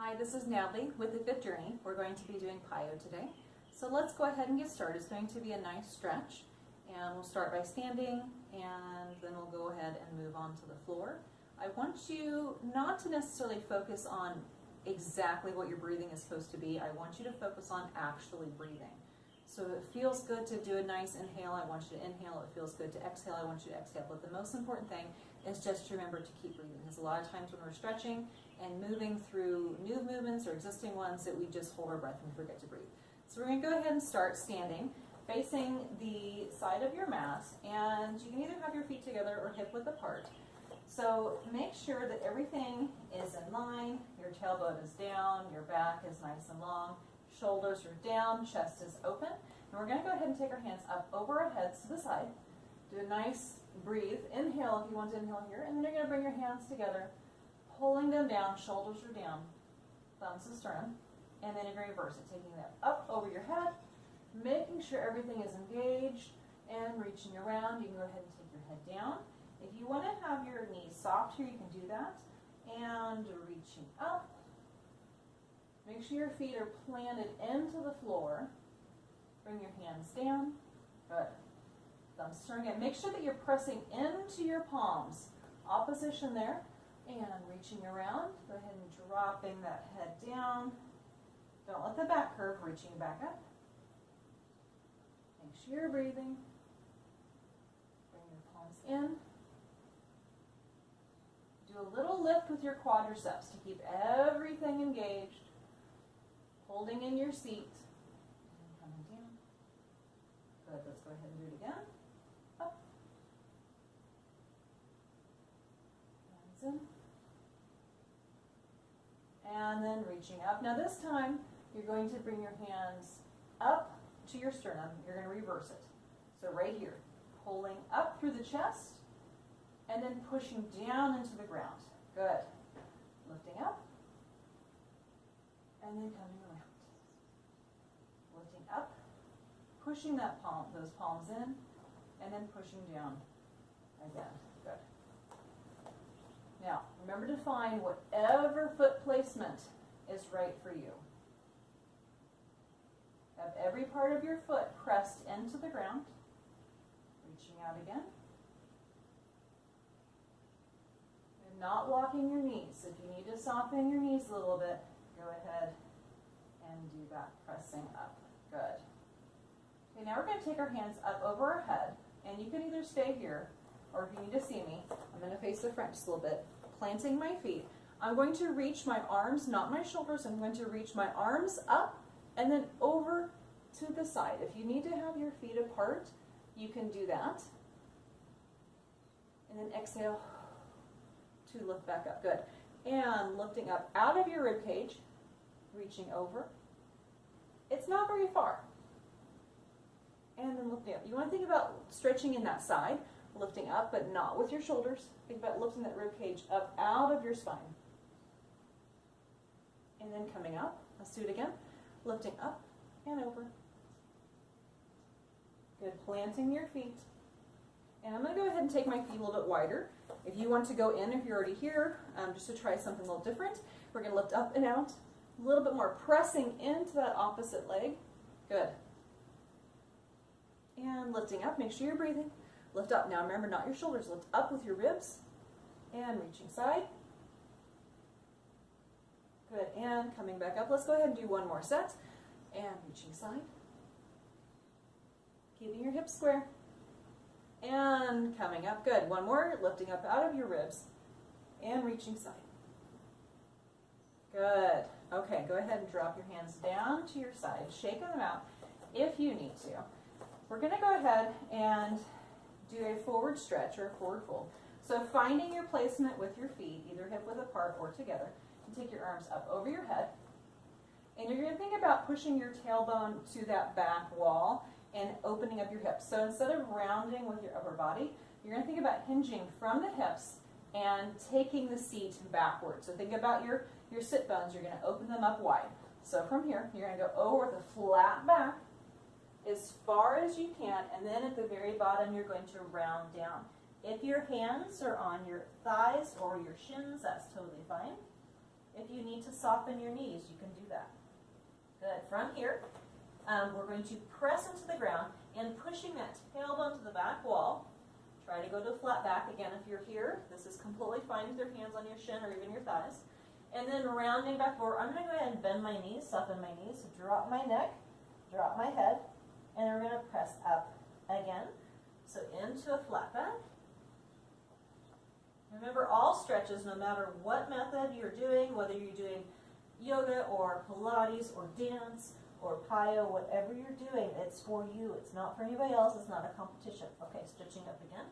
Hi, this is Natalie with the Fit Journey. We're going to be doing Piyo today. So let's go ahead and get started. It's going to be a nice stretch, and we'll start by standing, and then we'll go ahead and move on to the floor. I want you not to necessarily focus on exactly what your breathing is supposed to be. I want you to focus on actually breathing. So if it feels good to do a nice inhale, I want you to inhale. If it feels good to exhale, I want you to exhale. But the most important thing is just to remember to keep breathing. Because a lot of times when we're stretching and moving through new movements or existing ones, that we just hold our breath and forget to breathe. So we're going to go ahead and start standing, facing the side of your mat. And you can either have your feet together or hip width apart. So make sure that everything is in line, your tailbone is down, your back is nice and long, shoulders are down, chest is open. And we're going to go ahead and take our hands up over our heads to the side. Do a nice breathe. Inhale if you want to inhale here. And then you're going to bring your hands together, pulling them down, shoulders are down, thumbs to sternum. And then you're going to reverse it, taking them up over your head, making sure everything is engaged, and reaching around. You can go ahead and take your head down. If you want to have your knees soft here, you can do that. And reaching up. Make sure your feet are planted into the floor. Bring your hands down. Good. Thumbs turn again. Make sure that you're pressing into your palms. Opposition there. And reaching around. Go ahead and dropping that head down. Don't let the back curve. Reaching back up. Make sure you're breathing. Bring your palms in. Do a little lift with your quadriceps to keep everything engaged. Holding in your seat. And coming down. Good. Let's go ahead and do it again. Up. Hands in. And then reaching up. Now this time, you're going to bring your hands up to your sternum. You're going to reverse it. So right here, pulling up through the chest, and then pushing down into the ground. Good. Lifting up, and then coming around. Lifting up, pushing those palms in, and then pushing down again. Good. Now, remember to find whatever foot placement is right for you. Have every part of your foot pressed into the ground. Reaching out again. And not locking your knees. If you need to soften your knees a little bit, go ahead and do that, pressing up. Good. Okay, now we're going to take our hands up over our head, and you can either stay here, or if you need to see me, I'm going to face the front just a little bit, planting my feet. I'm going to reach my arms, not my shoulders. I'm going to reach my arms up and then over to the side. If you need to have your feet apart, you can do that. And then exhale to lift back up. Good. And lifting up out of your rib cage, reaching over. It's not very far. And then lifting up. You want to think about stretching in that side, lifting up, but not with your shoulders. Think about lifting that rib cage up out of your spine. And then coming up. Let's do it again. Lifting up and over. Good. Planting your feet. And I'm going to go ahead and take my feet a little bit wider. If you want to go in, if you're already here, just to try something a little different, we're going to lift up and out. A little bit more pressing into that opposite leg. Good. And lifting up. Make sure you're breathing. Lift up. Now remember, not your shoulders. Lift up with your ribs. And reaching side. Good. And coming back up. Let's go ahead and do one more set. And reaching side. Keeping your hips square. And coming up. Good. One more. Lifting up out of your ribs. And reaching side. Good. Okay. Go ahead and drop your hands down to your side. Shake them out if you need to. We're going to go ahead and do a forward stretch or a forward fold. So finding your placement with your feet, either hip width apart or together, and take your arms up over your head. And you're going to think about pushing your tailbone to that back wall and opening up your hips. So instead of rounding with your upper body, you're going to think about hinging from the hips and taking the seat backwards. So think about your sit bones. You're going to open them up wide. So from here, you're going to go over with a flat back as far as you can, and then at the very bottom, you're going to round down. If your hands are on your thighs or your shins, that's totally fine. If you need to soften your knees, you can do that. Good. From here, we're going to press into the ground and pushing that tailbone to the back wall. Try to go to a flat back. Again, if you're here, this is completely fine with your hands on your shin or even your thighs. And then rounding back forward, I'm going to go ahead and bend my knees, soften my knees, drop my neck, drop my head, and then we're going to press up again. So into a flat back. Remember, all stretches, no matter what method you're doing, whether you're doing yoga or Pilates or dance or Piyo, whatever you're doing, it's for you. It's not for anybody else. It's not a competition. Okay, stretching up again.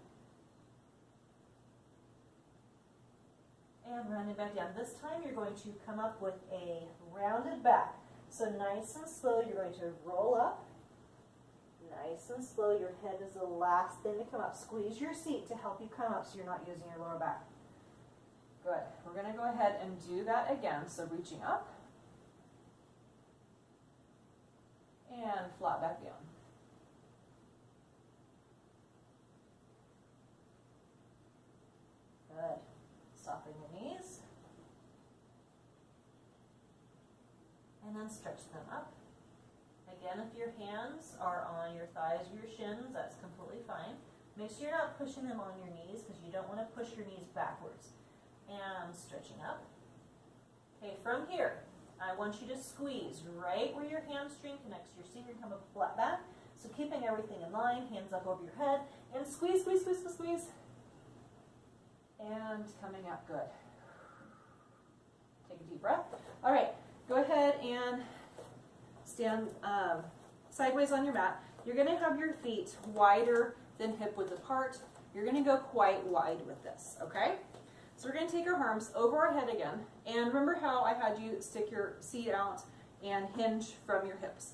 And rounding back down. This time you're going to come up with a rounded back. So nice and slow, you're going to roll up. Nice and slow, your head is the last thing to come up. Squeeze your seat to help you come up so you're not using your lower back. Good. We're going to go ahead and do that again. So reaching up. And flat back down. Good. Soften your knees. And then stretch them up. Again, if your hands are on your thighs or your shins, that's completely fine. Make sure you're not pushing them on your knees because you don't want to push your knees backwards. And stretching up. Okay, from here, I want you to squeeze right where your hamstring connects to your seat. You're going to come up flat back. So keeping everything in line, hands up over your head, and squeeze, squeeze, squeeze, squeeze, squeeze. And coming up, good. Take a deep breath. All right, go ahead and stand sideways on your mat. You're going to have your feet wider than hip width apart. You're going to go quite wide with this, okay? So we're going to take our arms over our head again. And remember how I had you stick your seat out and hinge from your hips.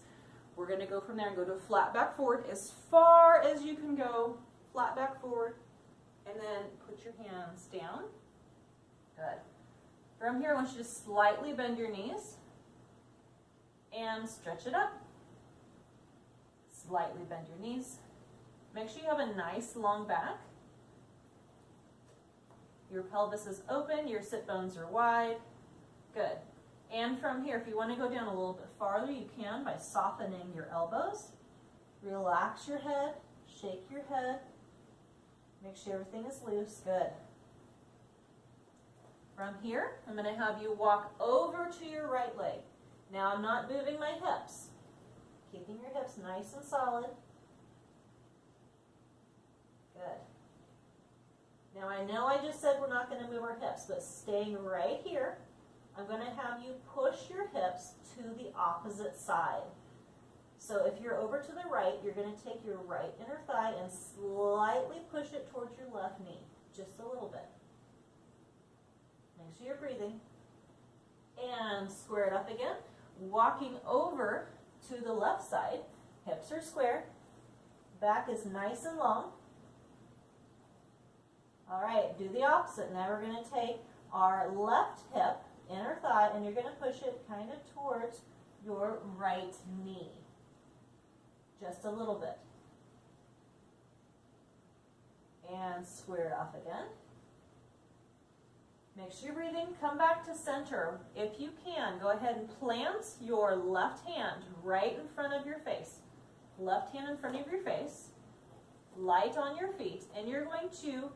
We're going to go from there and go to a flat back forward as far as you can go. Flat back forward. And then put your hands down. Good. From here, I want you to slightly bend your knees and stretch it up. Slightly bend your knees. Make sure you have a nice long back. Your pelvis is open, your sit bones are wide. Good. And from here, if you want to go down a little bit farther, you can by softening your elbows. Relax your head, shake your head. Make sure everything is loose. Good. From here, I'm going to have you walk over to your right leg. Now I'm not moving my hips. Keeping your hips nice and solid. Good. Now I know I just said we're not going to move our hips, but staying right here, I'm going to have you push your hips to the opposite side. So if you're over to the right, you're going to take your right inner thigh and slightly push it towards your left knee, just a little bit. Make sure you're breathing. And square it up again. Walking over to the left side, hips are square, back is nice and long. All right, do the opposite. Now we're going to take our left hip, inner thigh, and you're going to push it kind of towards your right knee. Just a little bit. And square it off again. Make sure you're breathing. Come back to center. If you can, go ahead and plant your left hand right in front of your face. Left hand in front of your face. Light on your feet. And you're going to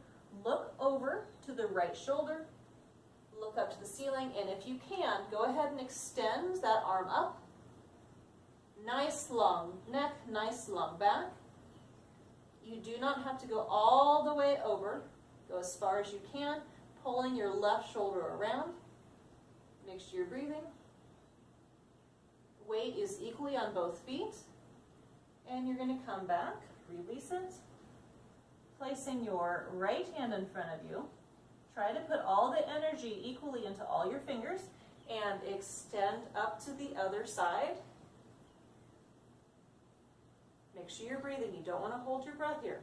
look over to the right shoulder. Look up to the ceiling. And if you can, go ahead and extend that arm up. Nice long neck, nice long back. You do not have to go all the way over. Go as far as you can, pulling your left shoulder around. Make sure you're breathing. Weight is equally on both feet. And you're going to come back, release it. Placing your right hand in front of you. Try to put all the energy equally into all your fingers and extend up to the other side. Make sure you're breathing. You don't want to hold your breath here.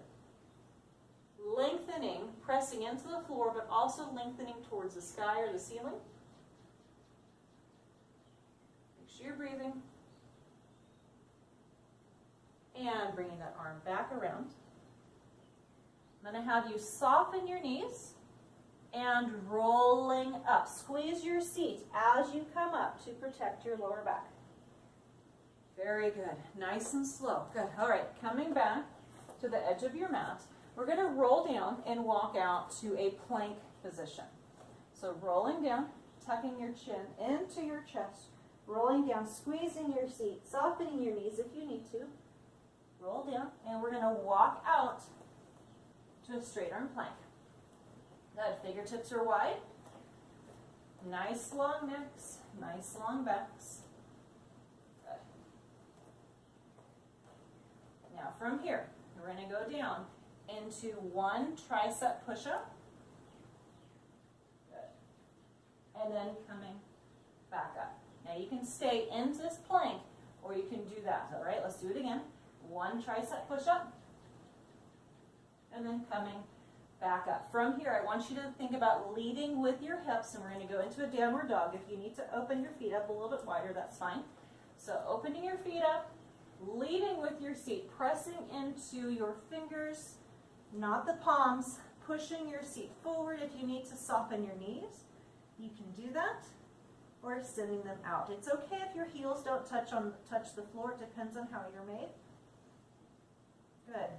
Lengthening, pressing into the floor, but also lengthening towards the sky or the ceiling. Make sure you're breathing. And bringing that arm back around. I'm going to have you soften your knees. and rolling up. Squeeze your seat as you come up to protect your lower back. Very good. Nice and slow. Good. All right, coming back to the edge of your mat, we're going to roll down and walk out to a plank position. So rolling down, tucking your chin into your chest, rolling down, squeezing your seat, softening your knees if you need to. Roll down, and we're going to walk out to a straight arm plank. Good. Fingertips are wide. Nice long necks, nice long backs. Good. Now from here, we're going to go down into one tricep push-up. Good. And then coming back up. Now you can stay in this plank, or you can do that. All right, let's do it again. One tricep push-up, and then coming back up. From here, I want you to think about leading with your hips, and we're going to go into a downward dog. If you need to open your feet up a little bit wider, that's fine. So opening your feet up, leading with your seat, pressing into your fingers, not the palms, pushing your seat forward. If you need to soften your knees, you can do that, or extending them out. It's okay if your heels don't touch the floor. It depends on how you're made. Good.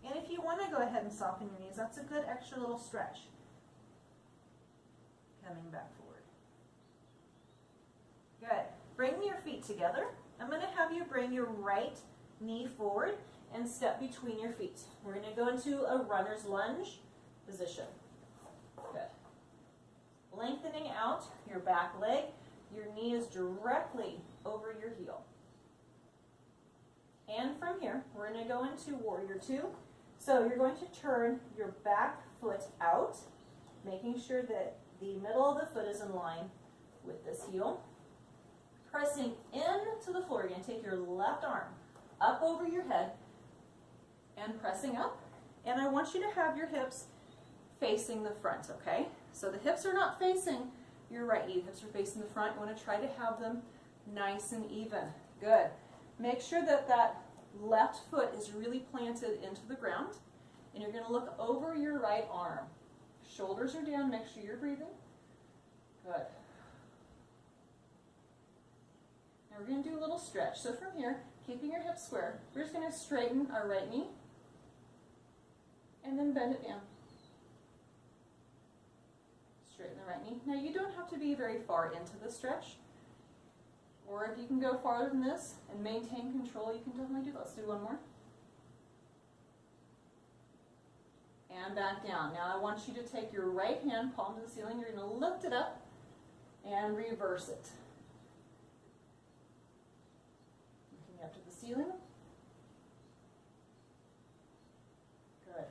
And if you want to go ahead and soften your knees, that's a good extra little stretch. Coming back forward. Good. Bring your feet together. I'm going to have you bring your right knee forward and step between your feet. We're going to go into a runner's lunge position. Good. Lengthening out your back leg. Your knee is directly over your heel. And from here, we're going to go into warrior two. So you're going to turn your back foot out, making sure that the middle of the foot is in line with this heel. Pressing into the floor. You're going to take your left arm up over your head and pressing up. And I want you to have your hips facing the front, okay? So the hips are not facing your right knee. The hips are facing the front. You want to try to have them nice and even. Good. Make sure that that left foot is really planted into the ground, and you're going to look over your right arm. Shoulders are down. Make sure you're breathing. Good. Now we're going to do a little stretch. So from here, keeping your hips square, we're just going to straighten our right knee and then bend it down. Straighten the right knee. Now you don't have to be very far into the stretch. Or if you can go farther than this and maintain control, you can definitely do that. Let's do one more. And back down. Now I want you to take your right hand, palm to the ceiling. You're going to lift it up and reverse it. Looking up to the ceiling. Good.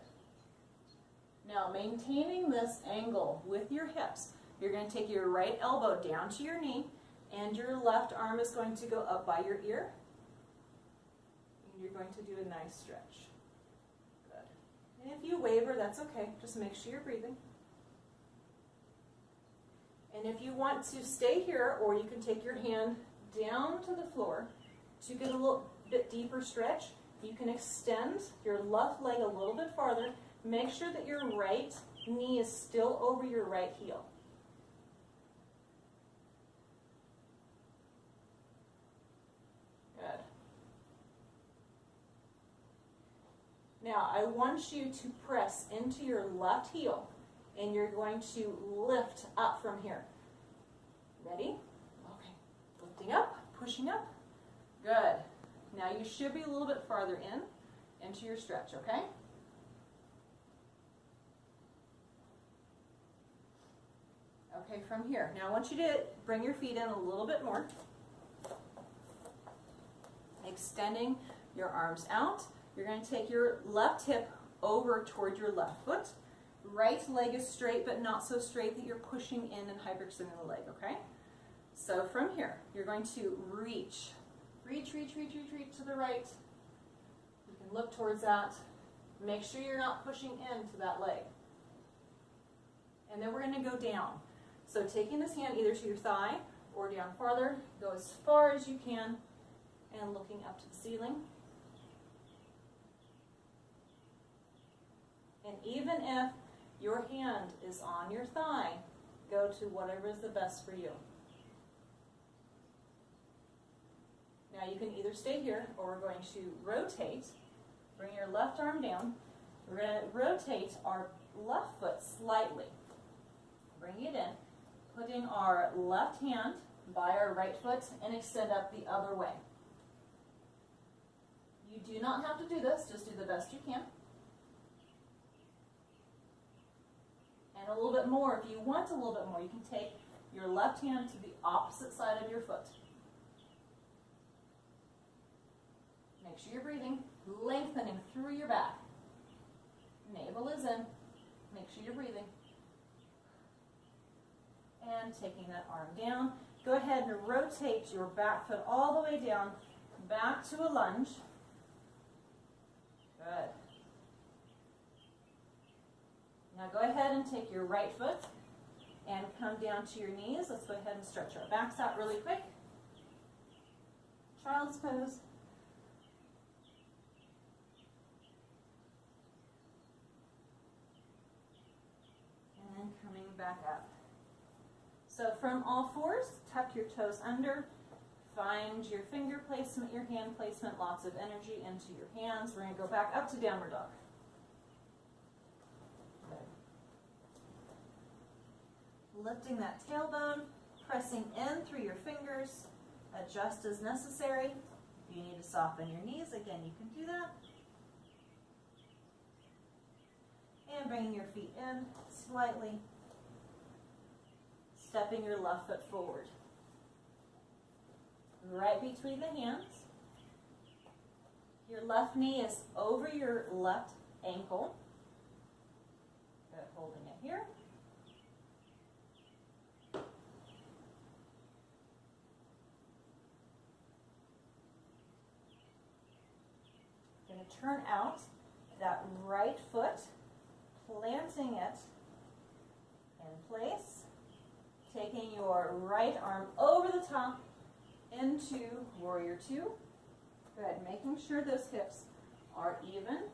Now maintaining this angle with your hips, you're going to take your right elbow down to your knee, and your left arm is going to go up by your ear. And you're going to do a nice stretch. Good. And if you waver, that's okay. Just make sure you're breathing. And if you want to stay here, or you can take your hand down to the floor to get a little bit deeper stretch, you can extend your left leg a little bit farther. Make sure that your right knee is still over your right heel. Now, I want you to press into your left heel, and you're going to lift up from here. Ready? Okay. Lifting up, pushing up. Good. Now, you should be a little bit farther into your stretch, okay? Okay, from here. Now, I want you to bring your feet in a little bit more. Extending your arms out. You're going to take your left hip over toward your left foot. Right leg is straight, but not so straight that you're pushing in and hyperextending the leg, okay? So from here, you're going to reach. Reach to the right. You can look towards that. Make sure you're not pushing into that leg. And then we're going to go down. So taking this hand either to your thigh or down farther, go as far as you can, and looking up to the ceiling. And even if your hand is on your thigh, go to whatever is the best for you. Now you can either stay here or we're going to rotate. Bring your left arm down. We're going to rotate our left foot slightly. Bring it in, putting our left hand by our right foot and extend up the other way. You do not have to do this, just do the best you can. And a little bit more, if you want a little bit more, you can take your left hand to the opposite side of your foot. Make sure you're breathing, lengthening through your back. Navel is in. Make sure you're breathing. And taking that arm down. Go ahead and rotate your back foot all the way down, back to a lunge. Good. Now go ahead and take your right foot and come down to your knees. Let's go ahead and stretch our backs out really quick. Child's pose. And then coming back up. So from all fours, tuck your toes under. Find your finger placement, your hand placement, lots of energy into your hands. We're going to go back up to downward dog. Good. Lifting that tailbone, pressing in through your fingers. Adjust as necessary. If you need to soften your knees, again, you can do that. And bringing your feet in slightly. Stepping your left foot forward. Right between the hands. Your left knee is over your left ankle. Good, holding it here. Going to turn out that right foot, planting it in place. Taking your right arm over the top into Warrior Two. Good, making sure those hips are even.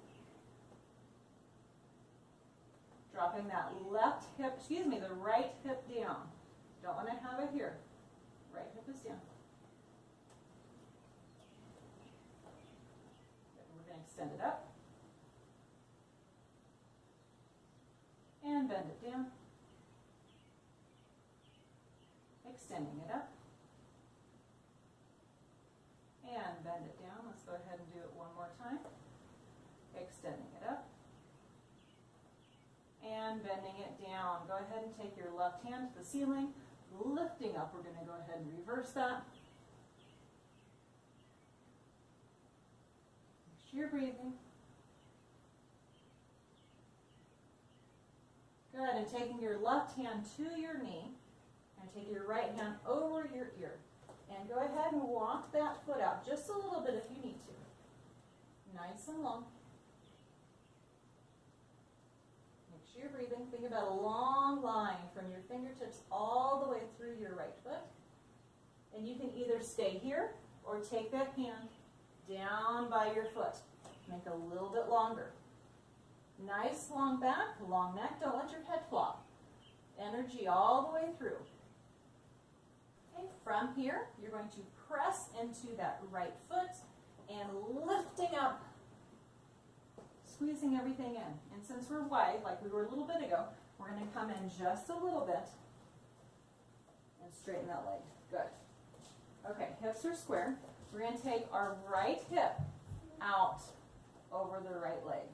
Dropping that left hip, the right hip down. Don't want to have it here. Right hip is down. Good, we're going to extend it up. And bend it down. Extending it up. And bend it down. Let's go ahead and do it one more time. Extending it up. And bending it down. Go ahead and take your left hand to the ceiling. Lifting up. We're going to go ahead and reverse that. Make sure you're breathing. Good. And taking your left hand to your knee. And take your right hand over your ear. And go ahead and walk that foot out just a little bit if you need to. Nice and long. Make sure you're breathing. Think about a long line from your fingertips all the way through your right foot. And you can either stay here or take that hand down by your foot. Make it a little bit longer. Nice long back, long neck. Don't let your head flop. Energy all the way through. Okay, from here, you're going to press into that right foot and lifting up, squeezing everything in. And since we're wide, like we were a little bit ago, we're going to come in just a little bit and straighten that leg. Good. Okay, hips are square. We're going to take our right hip out over the right leg.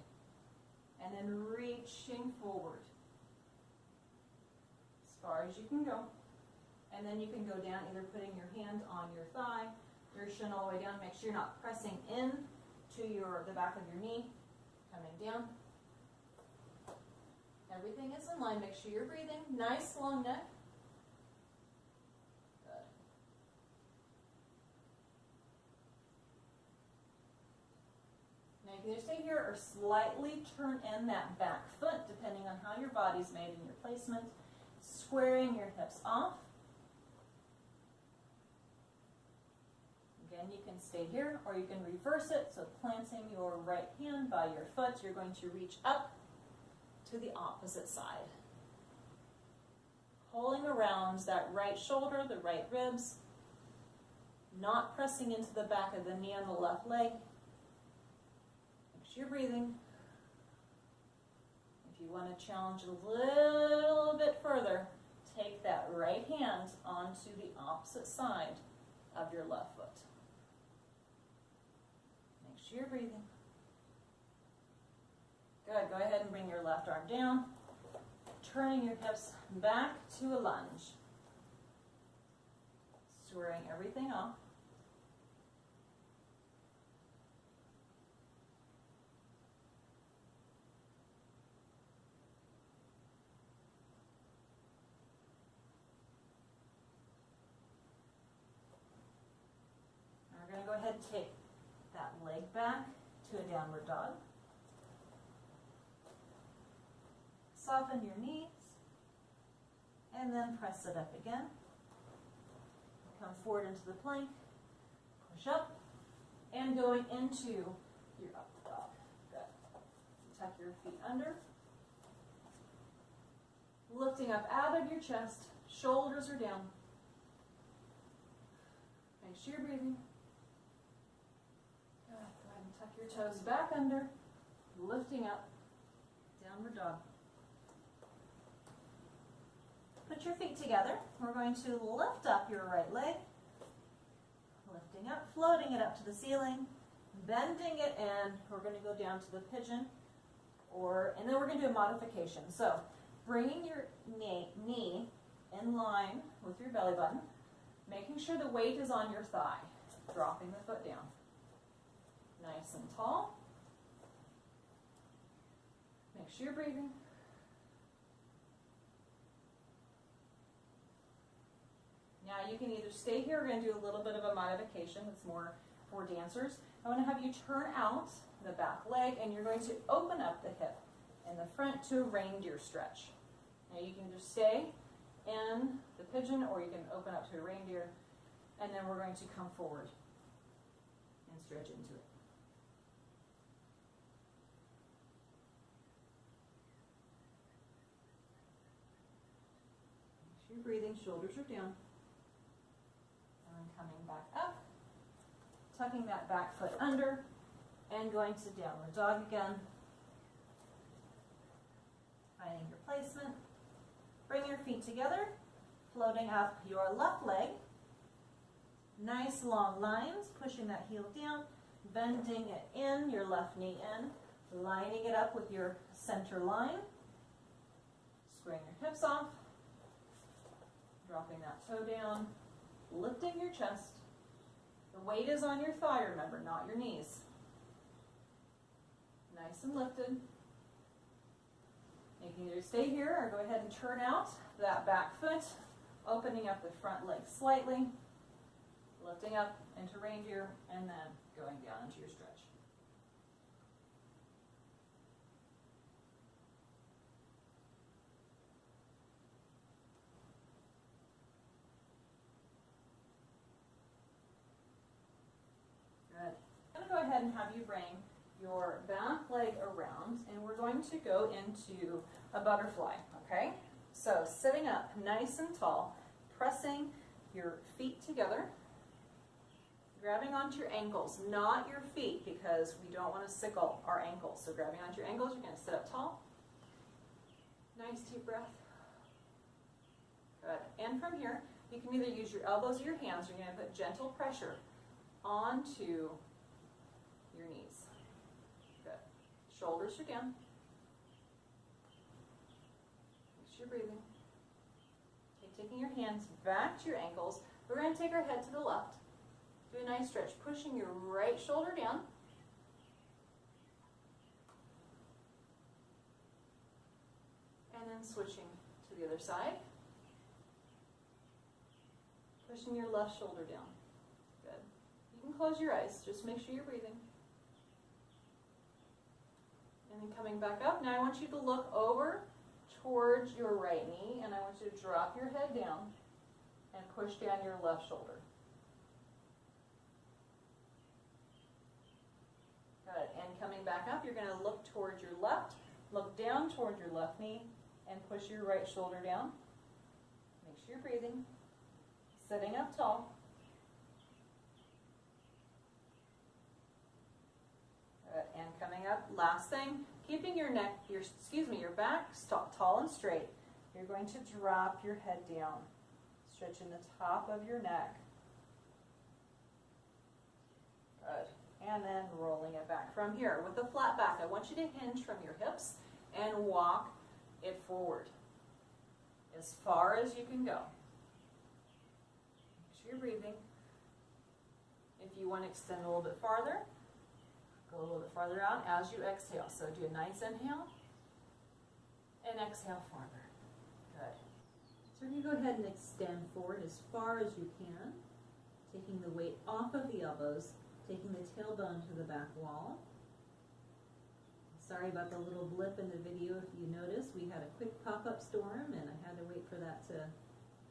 And then reaching forward as far as you can go. And then you can go down, either putting your hand on your thigh, your shin all the way down. Make sure you're not pressing in to the back of your knee. Coming down. Everything is in line. Make sure you're breathing. Nice long neck. Good. Now you can either stay here or slightly turn in that back foot, depending on how your body's made in your placement. Squaring your hips off. Again, you can stay here or you can reverse it. So planting your right hand by your foot, you're going to reach up to the opposite side. Pulling around that right shoulder, the right ribs, not pressing into the back of the knee on the left leg. Make sure you're breathing. If you want to challenge a little bit further, take that right hand onto the opposite side of your left foot. Make sure you're breathing. Good, go ahead and bring your left arm down, turning your hips back to a lunge. Squaring everything off. Now we're going to go ahead and take that leg back to a downward dog. Soften your knees, and then press it up again. Come forward into the plank, push up, and going into your up dog. Good. Tuck your feet under. Lifting up out of your chest, shoulders are down. Make sure you're breathing. Good. Go ahead and tuck your toes back under, lifting up, downward dog. Put your feet together. We're going to lift up your right leg, lifting up, floating it up to the ceiling, bending it in. We're going to go down to the pigeon, and then we're going to do a modification. So bringing your knee in line with your belly button, making sure the weight is on your thigh, dropping the foot down. Nice and tall. Make sure you're breathing. Now you can either stay here, we're going to do a little bit of a modification that's more for dancers. I want to have you turn out the back leg and you're going to open up the hip in the front to a reindeer stretch. Now you can just stay in the pigeon or you can open up to a reindeer, and then we're going to come forward and stretch into it. Make sure you're breathing, shoulders are down. Coming back up, tucking that back foot under, and going to downward dog again. Finding your placement. Bring your feet together, floating up your left leg. Nice long lines, pushing that heel down, bending it in, your left knee in, lining it up with your center line. Squaring your hips off, dropping that toe down. Lifting your chest. The weight is on your thigh, remember, not your knees. Nice and lifted. You can either stay here or go ahead and turn out that back foot, opening up the front leg slightly, lifting up into reindeer, and then going down into your stretch. Go ahead and have you bring your back leg around, and we're going to go into a butterfly, okay? So sitting up nice and tall, pressing your feet together, grabbing onto your ankles, not your feet, because we don't want to sickle our ankles. So grabbing onto your ankles, you're going to sit up tall. Nice deep breath. Good. And from here, you can either use your elbows or your hands. You're going to put gentle pressure onto your knees. Good. Shoulders are down. Make sure you're breathing. Okay, taking your hands back to your ankles. We're going to take our head to the left. Do a nice stretch, pushing your right shoulder down. And then switching to the other side. Pushing your left shoulder down. Good. You can close your eyes. Just make sure you're breathing. And then coming back up. Now I want you to look over towards your right knee, and I want you to drop your head down and push down your left shoulder. Good. And coming back up, you're going to look towards your left, Look down toward your left knee and push your right shoulder down. Make sure you're breathing. Sitting up tall. Good. And coming up, last thing, keeping your neck, your back tall and straight. You're going to drop your head down, stretching the top of your neck. Good. And then rolling it back. From here, with the flat back, I want you to hinge from your hips and walk it forward as far as you can go. Make sure you're breathing. If you want to extend a little bit farther, go a little bit farther out as you exhale. So do a nice inhale and exhale farther. Good. So you go ahead and extend forward as far as you can, taking the weight off of the elbows, taking the tailbone to the back wall. Sorry about the little blip in the video. If you noticed, we had a quick pop-up storm and I had to wait for that to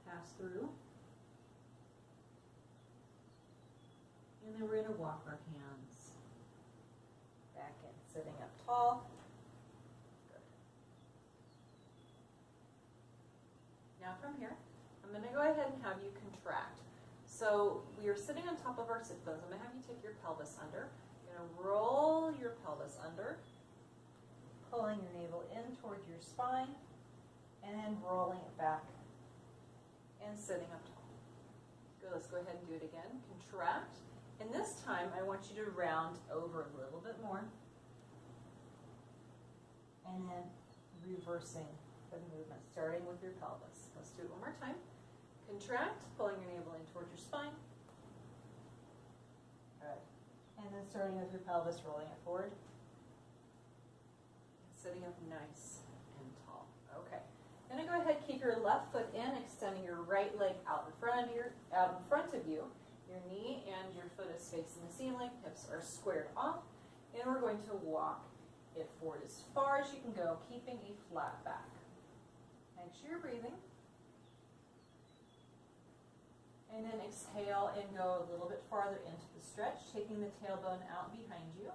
pass through. And then we're going to walk our hands back in, sitting up tall. Good. Now from here, I'm going to go ahead and have you contract. So we are sitting on top of our sit bones. I'm going to have you take your pelvis under. You're going to roll your pelvis under, pulling your navel in toward your spine, and then rolling it back and sitting up tall. Good, let's go ahead and do it again. Contract. And this time, I want you to round over a little bit more. And then reversing the movement, starting with your pelvis. Let's do it one more time. Contract, pulling your navel in toward your spine. Good. And then starting with your pelvis, rolling it forward. Sitting up nice and tall. Okay. Then go ahead, keep your left foot in, extending your right leg out in front of you. Your knee and your foot is facing the ceiling. Hips are squared off. And we're going to walk it forward as far as you can go, keeping a flat back. Make sure you're breathing. And then exhale and go a little bit farther into the stretch, taking the tailbone out behind you.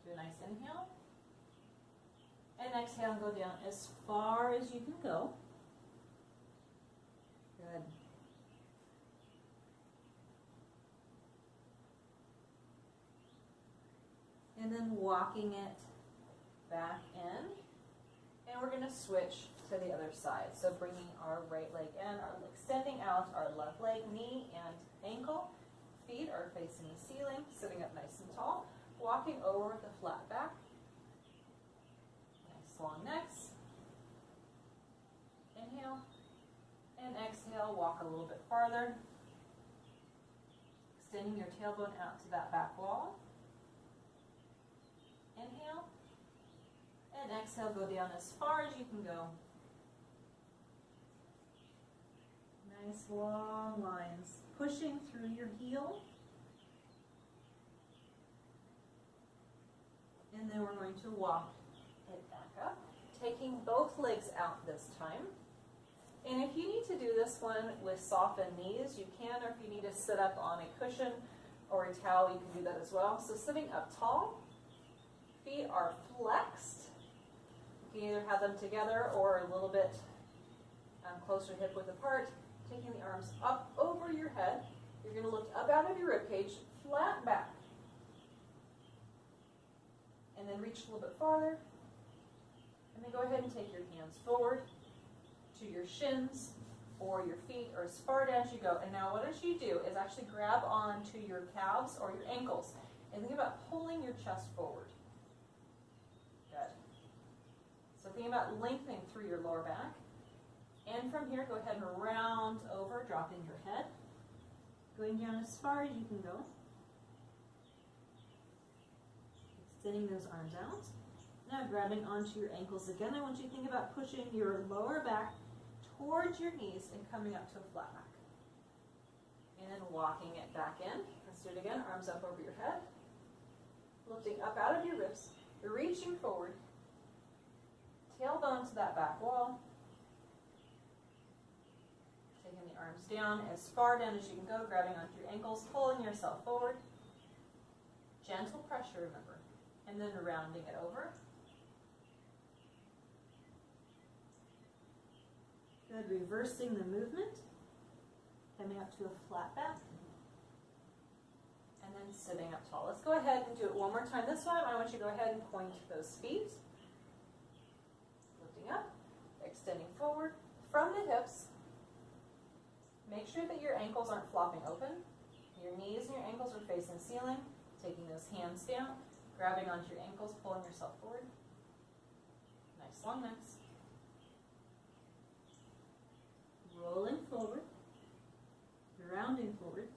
Do a nice inhale. And exhale and go down as far as you can go. Good. And then walking it back in. And we're going to switch to the other side. So bringing our right leg in, extending out our left leg, knee and ankle. Feet are facing the ceiling, sitting up nice and tall. Walking over with a flat back. Nice long necks. Inhale. And exhale, walk a little bit farther. Extending your tailbone out to that back wall. Inhale. And exhale, go down as far as you can go. Nice long lines. Pushing through your heel. And then we're going to walk it back up, taking both legs out this time. And if you need to do this one with softened knees, you can, or if you need to sit up on a cushion or a towel, you can do that as well. So sitting up tall, feet are flexed. You can either have them together or a little bit closer hip width apart. Taking the arms up over your head. You're going to lift up out of your ribcage, flat back. And then reach a little bit farther. And then go ahead and take your hands forward to your shins or your feet or as far down as you go. And now what you do is actually grab onto your calves or your ankles and think about pulling your chest forward. Good. So think about lengthening through your lower back. And from here, go ahead and round over, dropping your head. Going down as far as you can go. Extending those arms out. Now grabbing onto your ankles again. I want you to think about pushing your lower back towards your knees and coming up to a flat back. And then walking it back in. Let's do it again. Arms up over your head. Lifting up out of your ribs. Reaching forward. Tailbone to that back wall. Taking the arms down as far down as you can go, grabbing onto your ankles, pulling yourself forward. Gentle pressure, remember. And then rounding it over. Good, reversing the movement, coming up to a flat back, and then sitting up tall. Let's go ahead and do it one more time. This time I want you to go ahead and point those feet, lifting up, extending forward from the hips. Make sure that your ankles aren't flopping open. Your knees and your ankles are facing the ceiling, taking those hands down, grabbing onto your ankles, pulling yourself forward. Nice long necks. Rolling forward, rounding forward,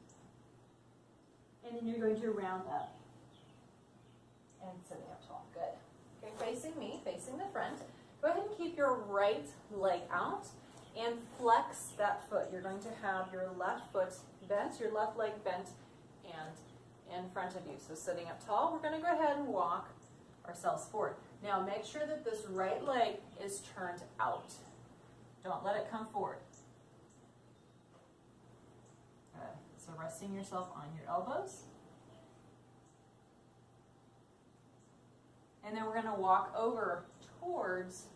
and then you're going to round up and sitting up tall. Good. Okay, facing me, facing the front. Go ahead and keep your right leg out and flex that foot. You're going to have your left foot bent, your left leg bent, and in front of you. So sitting up tall, we're going to go ahead and walk ourselves forward. Now make sure that this right leg is turned out. Don't let it come forward. Good. So resting yourself on your elbows. And then we're going to walk over towards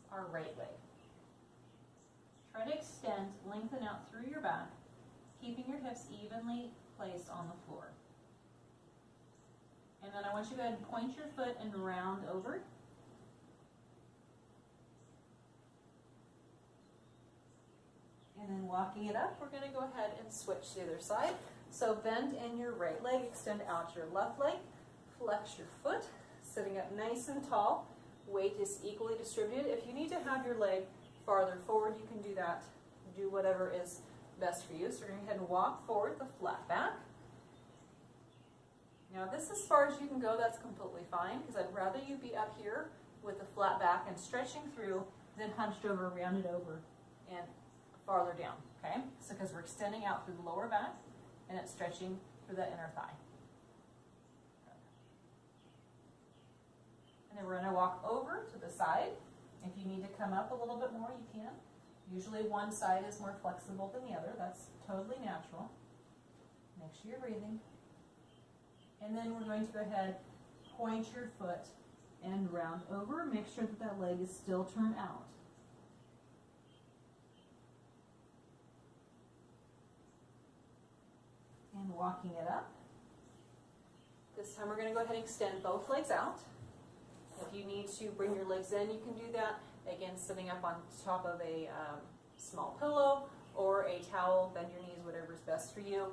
our right leg. Try to extend, lengthen out through your back, keeping your hips evenly placed on the floor. And then I want you to go ahead and point your foot and round over. And then walking it up, we're going to go ahead and switch to the other side. So bend in your right leg, extend out your left leg, flex your foot, sitting up nice and tall. Weight is equally distributed. If you need to have your leg farther forward, you can do that. Do whatever is best for you. So we're going to go ahead and walk forward, the flat back. Now this as far as you can go, that's completely fine, because I'd rather you be up here with the flat back and stretching through than hunched over, rounded over, and farther down, okay? So because we're extending out through the lower back, and it's stretching through that inner thigh. And then we're going to walk over to the side. If you need to come up a little bit more, you can. Usually one side is more flexible than the other. That's totally natural. Make sure you're breathing. And then we're going to go ahead, point your foot and round over. Make sure that that leg is still turned out. And walking it up. This time we're going to go ahead and extend both legs out. If you need to bring your legs in, you can do that. Again, sitting up on top of a small pillow or a towel, bend your knees, whatever is best for you,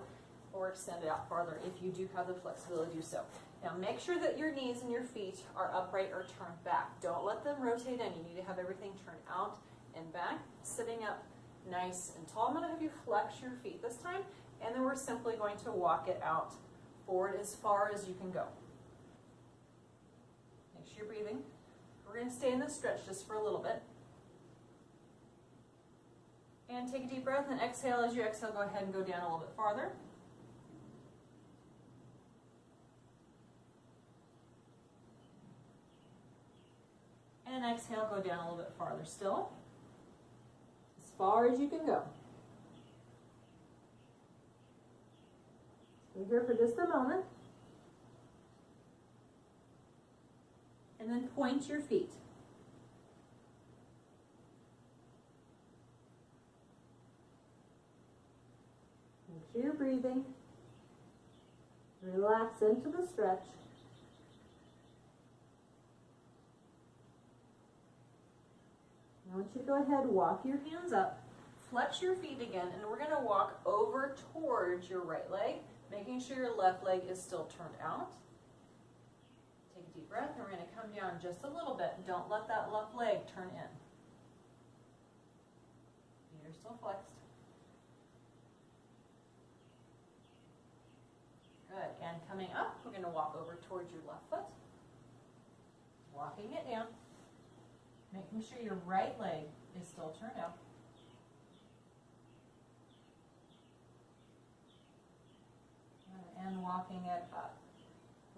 or extend it out farther if you do have the flexibility to do so. Now make sure that your knees and your feet are upright or turned back. Don't let them rotate in. You need to have everything turned out and back. Sitting up nice and tall. I'm going to have you flex your feet this time, and then we're simply going to walk it out forward as far as you can go. Make sure you're breathing. We're going to stay in this stretch just for a little bit. And take a deep breath and exhale. As you exhale, go ahead and go down a little bit farther. And exhale, go down a little bit farther still. As far as you can go. Stay here for just a moment. And then point your feet. Make sure you're breathing. Relax into the stretch. I want you to go ahead and walk your hands up, flex your feet again, and we're going to walk over towards your right leg, making sure your left leg is still turned out. Take a deep breath, and we're going to come down just a little bit. Don't let that left leg turn in. Feet are still flexed. Good. And coming up, we're going to walk over towards your left foot, walking it down. Making sure your right leg is still turned out. And walking it up.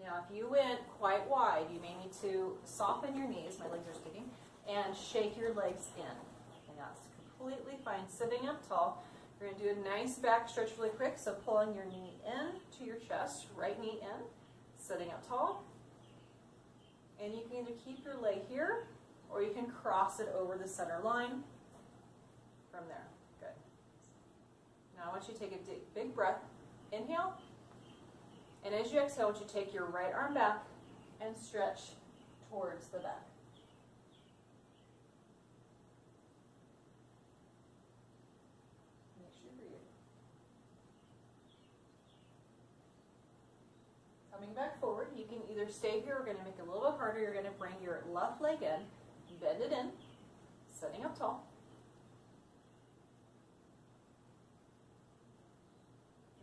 Now, if you went quite wide, you may need to soften your knees, my legs are sticking, and shake your legs in. And that's completely fine. Sitting up tall, we're going to do a nice back stretch really quick. So pulling your knee in to your chest, right knee in, sitting up tall. And you can either keep your leg here, or you can cross it over the center line. from there. Good. Now I want you to take a big breath. Inhale. And as you exhale, I want you to take your right arm back and stretch towards the back. Make sure you breathe. Coming back forward, you can either stay here, we're going to make it a little bit harder, you're going to bring your left leg in, bend it in, sitting up tall.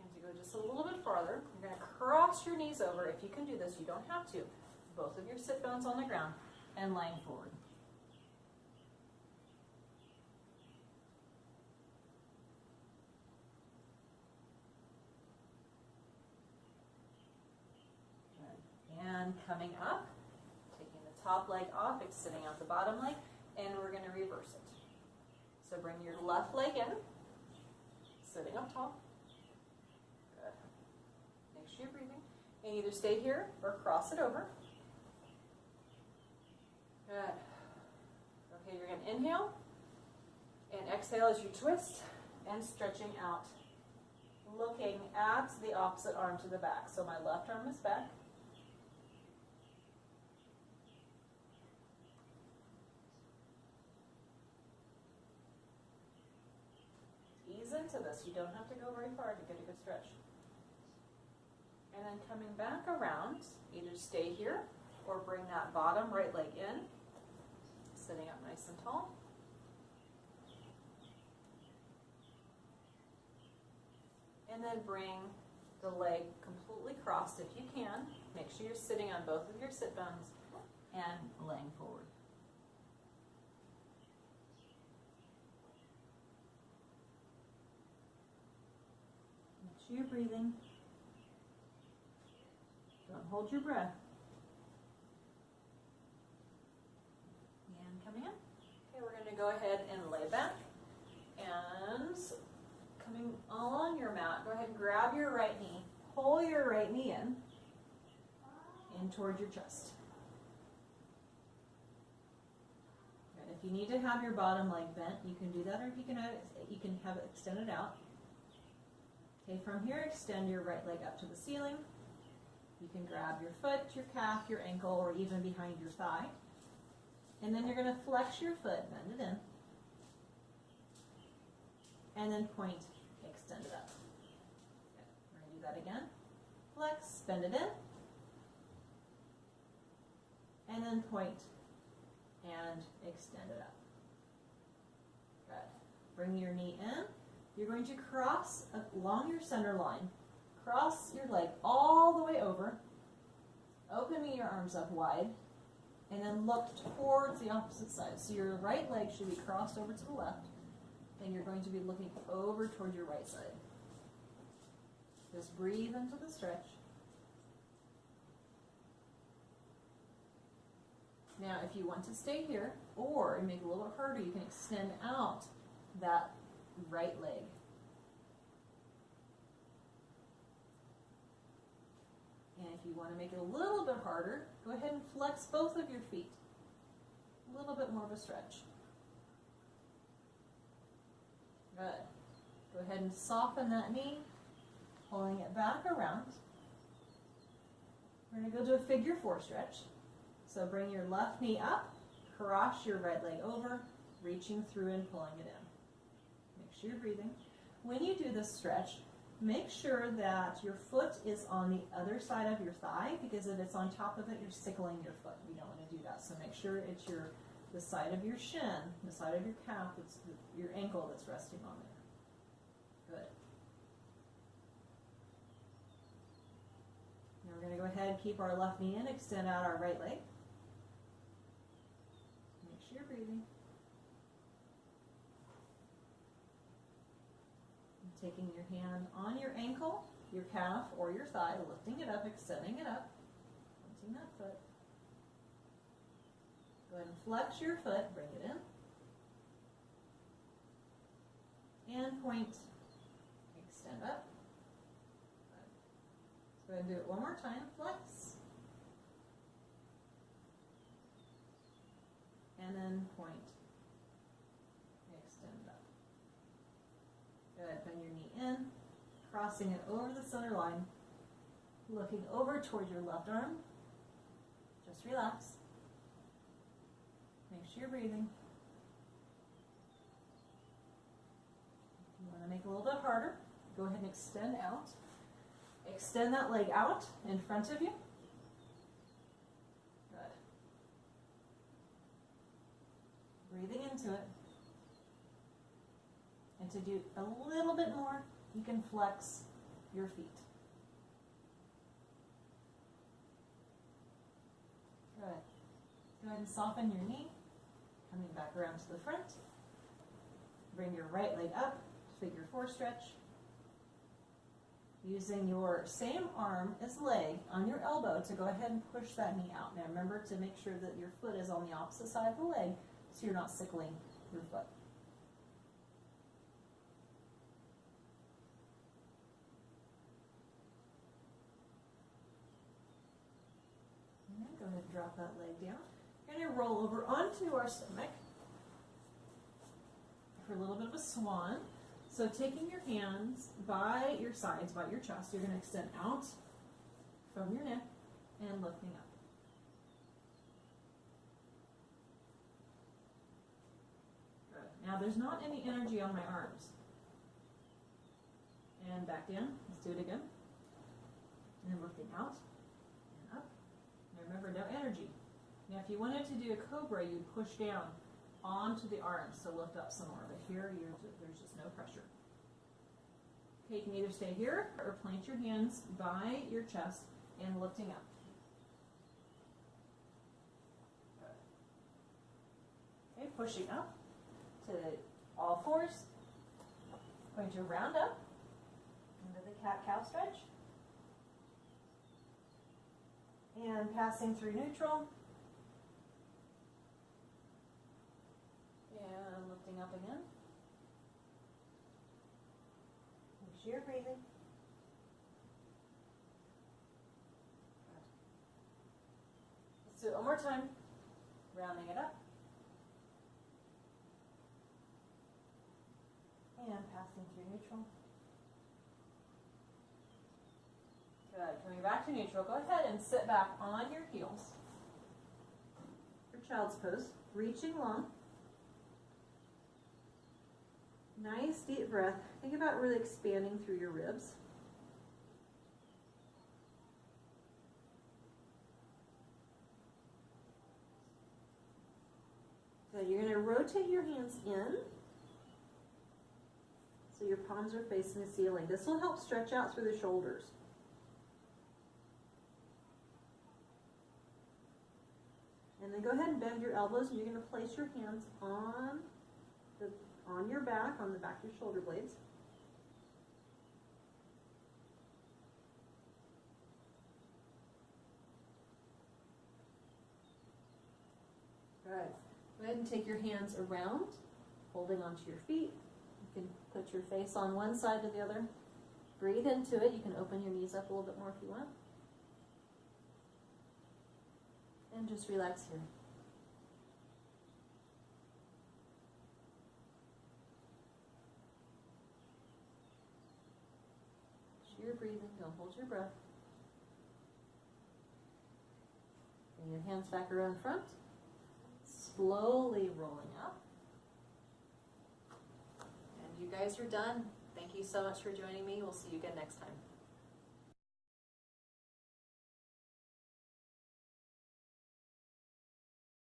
And to go just a little bit farther, you're going to cross your knees over. If you can do this, you don't have to. Both of your sit bones on the ground and lying forward. And coming up, taking the top leg off, extending out the bottom leg, and we're going to reverse it. So bring your left leg in, sitting up tall. Good. Make sure you're breathing. And either stay here or cross it over. Good. Okay, you're going to inhale and exhale as you twist and stretching out, looking at the opposite arm to the back. So my left arm is back. Ease into this. You don't have to go very far to get a good stretch. And then coming back around, either stay here or bring that bottom right leg in, sitting up nice and tall. And then bring the leg completely crossed if you can. Make sure you're sitting on both of your sit bones and laying forward. Make sure you're breathing. Don't hold your breath. And coming in. Okay, we're going to go ahead and lay back. And coming on your mat, go ahead and grab your right knee. Pull your right knee in towards your chest. Good. If you need to have your bottom leg bent, you can do that, or if you can have it extended out. Okay, from here, extend your right leg up to the ceiling. You can grab your foot, your calf, your ankle, or even behind your thigh. And then you're going to flex your foot, bend it in. And then point, extend it up. Okay, we're going to do that again. Flex, bend it in. And then point and extend it up. Good. Bring your knee in. You're going to cross along your center line. Cross your leg all the way over. Open your arms up wide. And then look towards the opposite side. So your right leg should be crossed over to the left. And you're going to be looking over towards your right side. Just breathe into the stretch. Now, if you want to stay here, or make it a little bit harder, you can extend out that right leg. And if you want to make it a little bit harder, go ahead and flex both of your feet. A little bit more of a stretch. Good. Go ahead and soften that knee, pulling it back around. We're going to go to a figure 4 stretch. So bring your left knee up, cross your right leg over, reaching through and pulling it in. Make sure you're breathing. When you do this stretch, make sure that your foot is on the other side of your thigh, because if it's on top of it, you're sickling your foot. We don't want to do that. So make sure it's the side of your shin, the side of your calf, it's your ankle that's resting on there. Good. Now we're going to go ahead and keep our left knee in, extend out our right leg. Make sure you're breathing. And taking your hand on your ankle, your calf, or your thigh, lifting it up, extending it up, pointing that foot. Go ahead and flex your foot, bring it in. And point, extend up. Good. Go ahead and do it one more time, flex. And then point, extend up. crossing it over the center line, looking over toward your left arm. Just relax. Make sure you're breathing. If you want to make it a little bit harder, go ahead and extend out. Extend that leg out in front of you. Good. Breathing into it. And to do a little bit more, you can flex your feet. Good. Go ahead and soften your knee. Coming back around to the front. Bring your right leg up, figure 4 stretch. Using your same arm as leg on your elbow to go ahead and push that knee out. Now remember to make sure that your foot is on the opposite side of the leg so you're not sickling your foot. And go ahead and drop that leg down. We're going to roll over onto our stomach for a little bit of a swan. So taking your hands by your sides, by your chest, you're going to extend out from your neck and lifting up. Good. Now there's not any energy on my arms. And back down. Let's do it again. And lifting out and up. Now remember, no energy. Now if you wanted to do a cobra, you'd push down onto the arms to lift up some more, but here there's just no pressure. Okay, you can either stay here or plant your hands by your chest and lifting up. Good. Okay, pushing up to all fours. Going to round up into the cat-cow stretch. And passing through neutral. And lifting up again. Make sure you're breathing. Good. Let's do it one more time. Rounding it up. And passing through neutral. Good. Coming back to neutral. Go ahead and sit back on your heels. For child's pose. Reaching long. Nice deep breath. Think about really expanding through your ribs. Good. You're going to rotate your hands in so your palms are facing the ceiling. This will help stretch out through the shoulders. And then go ahead and bend your elbows, and you're going to place your hands on your back, on the back of your shoulder blades. Good. Go ahead and take your hands around, holding onto your feet. You can put your face on one side to the other. Breathe into it. You can open your knees up a little bit more if you want. And just relax here. You're breathing, don't hold your breath. Bring your hands back around front. Slowly rolling up. And you guys are done. Thank you so much for joining me. We'll see you again next time.